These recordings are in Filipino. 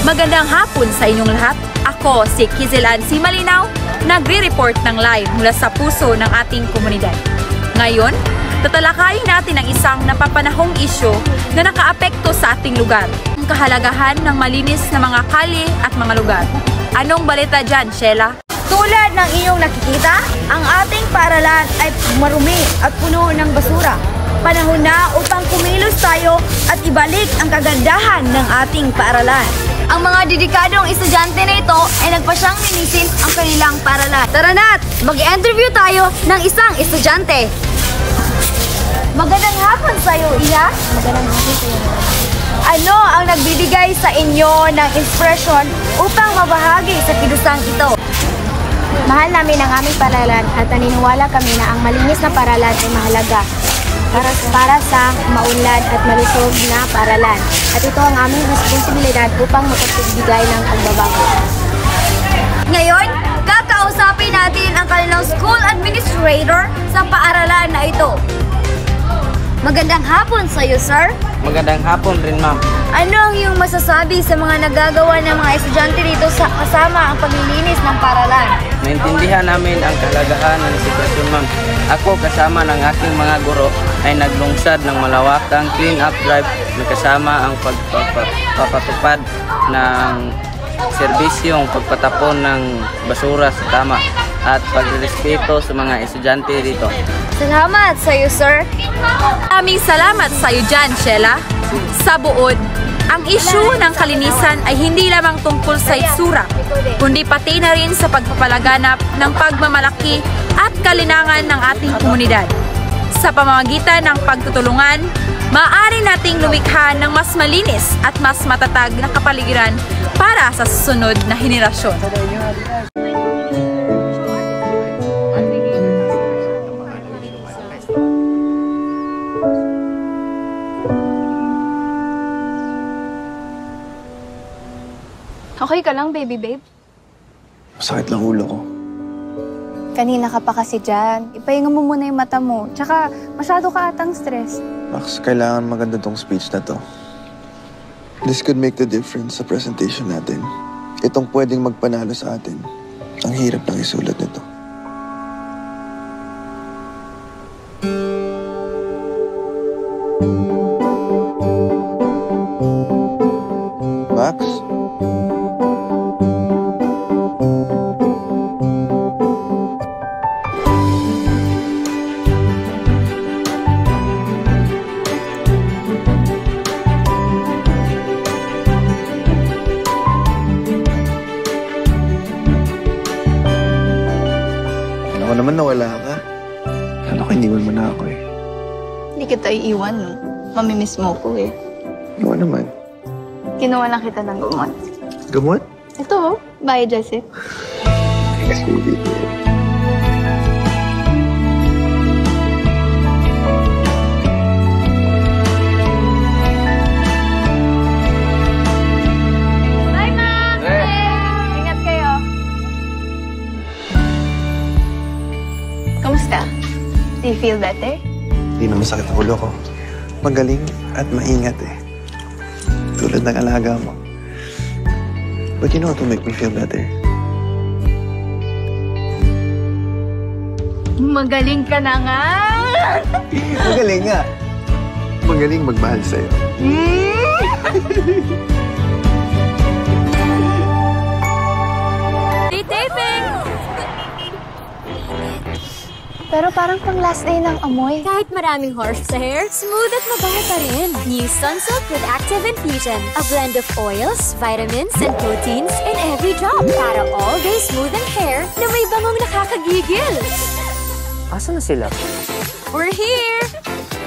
Magandang hapon sa inyong lahat. Ako si Kizelan C. Malinaw, nagre-report ng live mula sa puso ng ating komunidad. Ngayon, tatalakayin natin ang isang napapanahong isyu na nakaapekto sa ating lugar, ang kahalagahan ng malinis na mga kalye at mga lugar. Anong balita dyan, Sheila? Tulad ng iyong nakikita, ang ating paaralan ay marumi at puno ng basura. Panahon na upang kumilos tayo at ibalik ang kagandahan ng ating paaralan. Ang mga dedikadong estudyante na ito ay nagpasyang linisin ang kanilang paaralan. Tara na't mag-interview tayo ng isang estudyante. Magandang hapon sa iyo, Iya. Magandang hapon sa iyo. Ano ang nagbibigay sa inyo ng inspirasyon upang mabahagi sa kidusang ito? Mahal namin ang aming paaralan at naniniwala kami na ang malinis na paaralan ay mahalaga para sa maunlad at malusog na paaralan. At ito ang aming responsibilidad upang makapagbigay ng pagbabago. Ngayon, kakausapin natin ang kanilang school administrator sa paaralan na ito. Magandang hapon sa iyo, sir. Magandang hapon rin, ma'am. Ano ang iyong masasabi sa mga nagagawa ng mga estudyante dito kasama ang paglilinis ng paaralan? Naintindihan namin ang kahalagahan ng sitwasyon, ma'am. Ako kasama ng aking mga guro ay naglungsad ng malawakang clean-up drive na kasama ang pagpapatupad ng serbisyong pagpatapon ng basura sa tama at pagrespeto sa mga estudyante dito. Salamat sa iyo, sir. Maraming salamat sa iyo dyan, Sheila. Sa buod, ang issue ng kalinisan ay hindi lamang tungkol sa itsura, kundi pati na rin sa pagpapalaganap ng pagmamalaki at kalinangan ng ating komunidad. Sa pamamagitan ng pagtutulungan, maaari nating lumikha ng mas malinis at mas matatag na kapaligiran para sa susunod na henerasyon. Okay ka lang, baby babe? Masakit lang ulo ko. Kanina ka pa kasi dyan. Ipahinga mo muna yung mata mo. Tsaka, masyado ka atang stress. Max, kailangan maganda tong speech na to. This could make the difference sa presentation natin. Itong pwedeng magpanalo sa atin. Ang hirap ng isulat nito. Max? Ako naman nawala ka. Kala ko iniwan mo na ako eh. Hindi kita iiwan, no? Mamimiss mo ko eh. Oo naman. Kinuha lang kita ng gumot. Gamot? Ito, bye, Jessie. Kasi dito. Bye, Ma'am! Ingat kayo. Kamusta? Do you feel better? Hindi na masakit ang ulo ko. Magaling at maingat eh. Tulad ng alaga mo. But you know what will make me feel better? Magaling ka na nga! Magaling nga. Magaling magmahal sa'yo. Taping! Pero parang pang last day ng amoy. Kahit maraming harsh sa hair, smooth at mabango pa rin. New Sunsilk with Active Infusion. A blend of oils, vitamins, and proteins in every drop. Para all-day smoothened hair na may bangong nakakagigil. Asa na sila? We're here!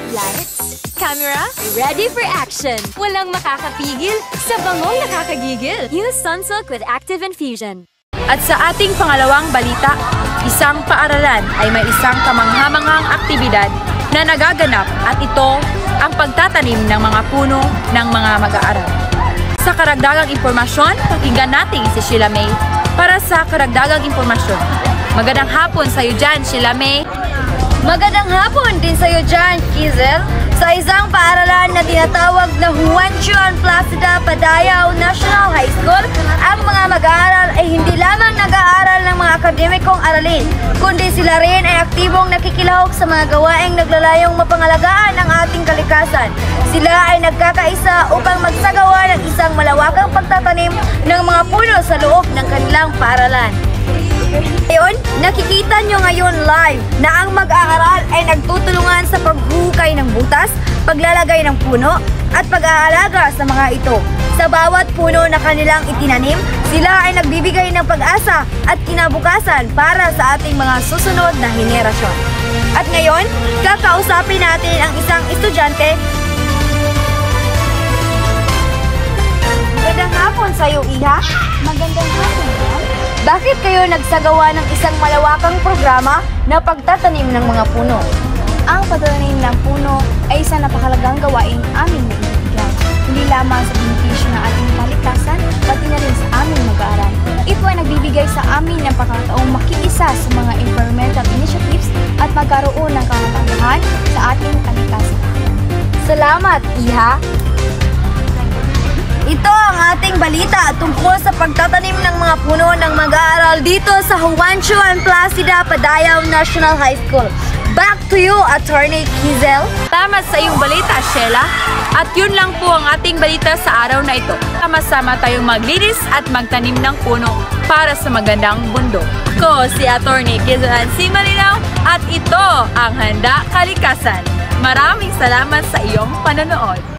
Lights, camera, ready for action. Walang makakapigil sa bangong nakakagigil. New Sunsilk with Active Infusion. At sa ating pangalawang balita, isang paaralan ay may isang kamanghamanghang aktibidad na nagaganap at ito ang pagtatanim ng mga puno ng mga mag-aaral. Sa karagdagang impormasyon, pakinggan natin si Sheila May para sa karagdagang impormasyon. Magandang hapon sa iyo dyan, Sheila May. Magandang hapon din sa iyo dyan, Kizel. Sa isang paaralan na tinatawag na Juan Juan Placida Padayaw National High School, ang mga mag-aaral ay hindi lamang nag-aaral ng mga akademikong aralin, kundi sila rin ay aktibong nakikilahok sa mga gawaing naglalayong mapangalagaan ang ating kalikasan. Sila ay nagkakaisa upang magsagawa ng isang malawakang pagtatanim ng mga puno sa loob ng kanilang paaralan. Ngayon, nakikita nyo ngayon live na ang mag-aaral ay nagtutulungan sa paghuhukay ng butas, paglalagay ng puno, at pag-aalaga sa mga ito. Sa bawat puno na kanilang itinanim, sila ay nagbibigay ng pag-asa at kinabukasan para sa ating mga susunod na henerasyon. At ngayon, kakausapin natin ang isang estudyante. Magandang hapon sa'yo, Iha. Magandang hapon, ma'am. Bakit kayo nagsagawa ng isang malawakang programa na pagtatanim ng mga puno? Ang pagtatanim ng puno ay isang napakalagang gawain aming naibigyan. Hindi lamang sa benepisyo ng ating kalikasan, pati na rin sa aming mag-aaral. Ito ay nagbibigay sa amin ng pagkakataong makiisa sa mga environmental initiatives at magkaroon ng kahatangahan sa ating kalikasan. Salamat, Iha! Ito ang ating balita tungkol sa pagtatanim ng mga puno ng mag-aaral dito sa Juan Juan Placida Padayaw National High School. Back to you, Attorney Kizel. Tama sa iyong balita, Sheila. At yun lang po ang ating balita sa araw na ito. Sama-sama tayong maglinis at magtanim ng puno para sa magandang bundok. Ko si Attorney Kizel Simalinaw at ito ang Handa Kalikasan. Maraming salamat sa iyong panonood.